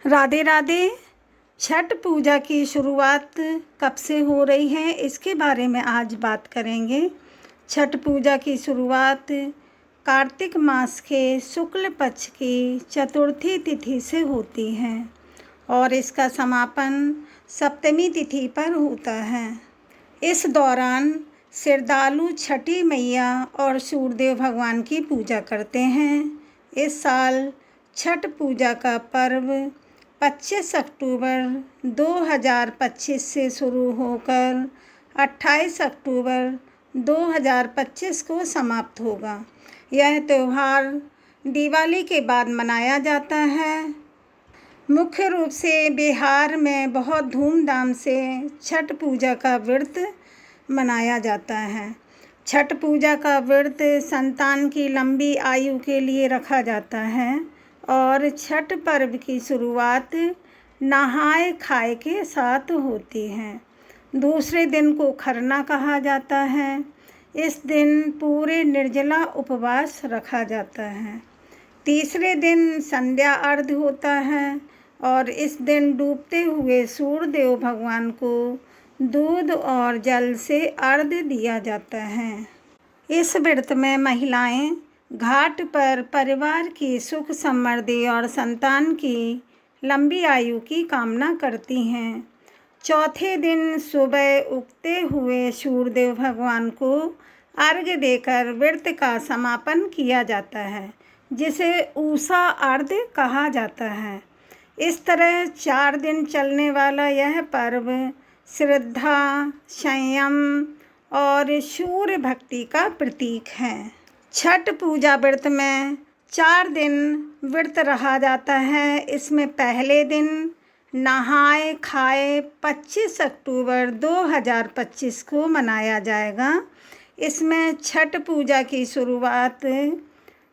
राधे राधे। छठ पूजा की शुरुआत कब से हो रही है इसके बारे में आज बात करेंगे। छठ पूजा की शुरुआत कार्तिक मास के शुक्ल पक्ष की चतुर्थी तिथि से होती है और इसका समापन सप्तमी तिथि पर होता है। इस दौरान श्रद्धालु छठी मैया और सूर्यदेव भगवान की पूजा करते हैं। इस साल छठ पूजा का पर्व 25 अक्टूबर 2025 से शुरू होकर 28 अक्टूबर 2025 को समाप्त होगा। यह त्यौहार दिवाली के बाद मनाया जाता है। मुख्य रूप से बिहार में बहुत धूमधाम से छठ पूजा का व्रत मनाया जाता है। छठ पूजा का व्रत संतान की लंबी आयु के लिए रखा जाता है और छठ पर्व की शुरुआत नहाए खाए के साथ होती है। दूसरे दिन को खरना कहा जाता है। इस दिन पूरे निर्जला उपवास रखा जाता है। तीसरे दिन संध्या अर्घ्य होता है और इस दिन डूबते हुए सूर्यदेव भगवान को दूध और जल से अर्घ्य दिया जाता है। इस व्रत में महिलाएं घाट पर परिवार की सुख समृद्धि और संतान की लंबी आयु की कामना करती हैं। चौथे दिन सुबह उगते हुए सूर्यदेव भगवान को अर्घ्य देकर व्रत का समापन किया जाता है, जिसे उषा अर्घ्य कहा जाता है। इस तरह 4 दिन चलने वाला यह पर्व श्रद्धा, संयम और सूर्य भक्ति का प्रतीक है। छठ पूजा व्रत में 4 दिन व्रत रहा जाता है। इसमें पहले दिन नहाए खाए 25 अक्टूबर 2025 को मनाया जाएगा। इसमें छठ पूजा की शुरुआत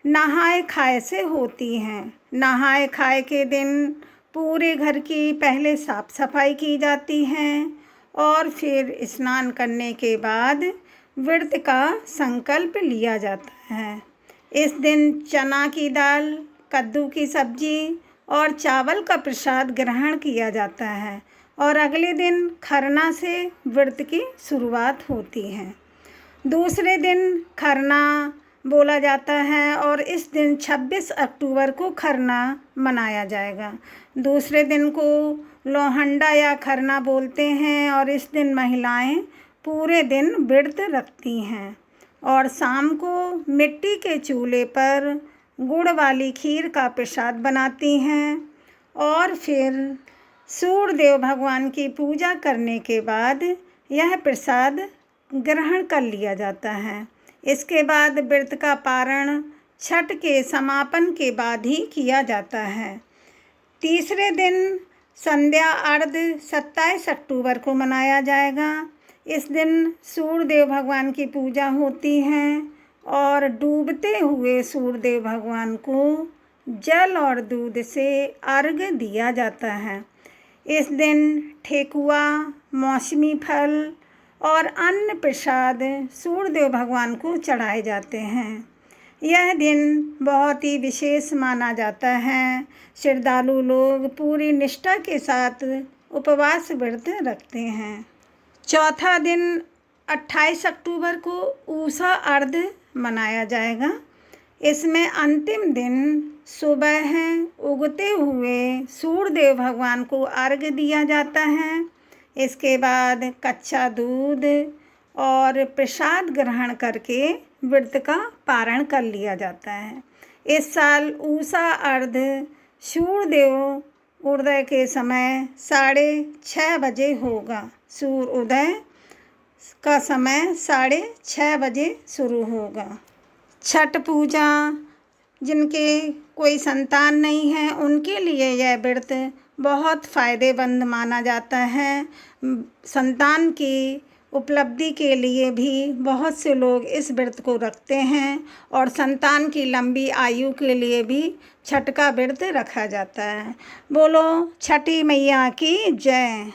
नहाए खाए से होती है। नहाए खाए के दिन पूरे घर की पहले साफ़ सफाई की जाती है और फिर स्नान करने के बाद व्रत का संकल्प लिया जाता है। इस दिन चना की दाल, कद्दू की सब्जी और चावल का प्रसाद ग्रहण किया जाता है और अगले दिन खरना से व्रत की शुरुआत होती है। दूसरे दिन खरना बोला जाता है और इस दिन 26 अक्टूबर को खरना मनाया जाएगा। दूसरे दिन को लोहंडा या खरना बोलते हैं और इस दिन महिलाएं पूरे दिन व्रत रखती हैं और शाम को मिट्टी के चूल्हे पर गुड़ वाली खीर का प्रसाद बनाती हैं और फिर सूर्यदेव भगवान की पूजा करने के बाद यह प्रसाद ग्रहण कर लिया जाता है। इसके बाद व्रत का पारण छठ के समापन के बाद ही किया जाता है। तीसरे दिन संध्या अर्घ्य 27 अक्टूबर को मनाया जाएगा। इस दिन सूर्यदेव भगवान की पूजा होती है और डूबते हुए सूर्यदेव भगवान को जल और दूध से अर्घ्य दिया जाता है। इस दिन ठेकुआ, मौसमी फल और अन्न प्रसाद सूर्यदेव भगवान को चढ़ाए जाते हैं। यह दिन बहुत ही विशेष माना जाता है। श्रद्धालु लोग पूरी निष्ठा के साथ उपवास व्रत रखते हैं। चौथा दिन 28 अक्टूबर को उषा अर्घ्य मनाया जाएगा। इसमें अंतिम दिन सुबह उगते हुए सूर्यदेव भगवान को अर्घ्य दिया जाता है। इसके बाद कच्चा दूध और प्रसाद ग्रहण करके व्रत का पारण कर लिया जाता है। इस साल उषा अर्घ्य सूर्यदेव उदय के समय 6:30 बजे होगा। सूर्य उदय का समय 6:30 बजे शुरू होगा। छठ पूजा जिनके कोई संतान नहीं है उनके लिए यह व्रत बहुत फ़ायदेमंद माना जाता है। संतान की उपलब्धि के लिए भी बहुत से लोग इस व्रत को रखते हैं और संतान की लंबी आयु के लिए भी छठ का व्रत रखा जाता है। बोलो छठी मैया की जय।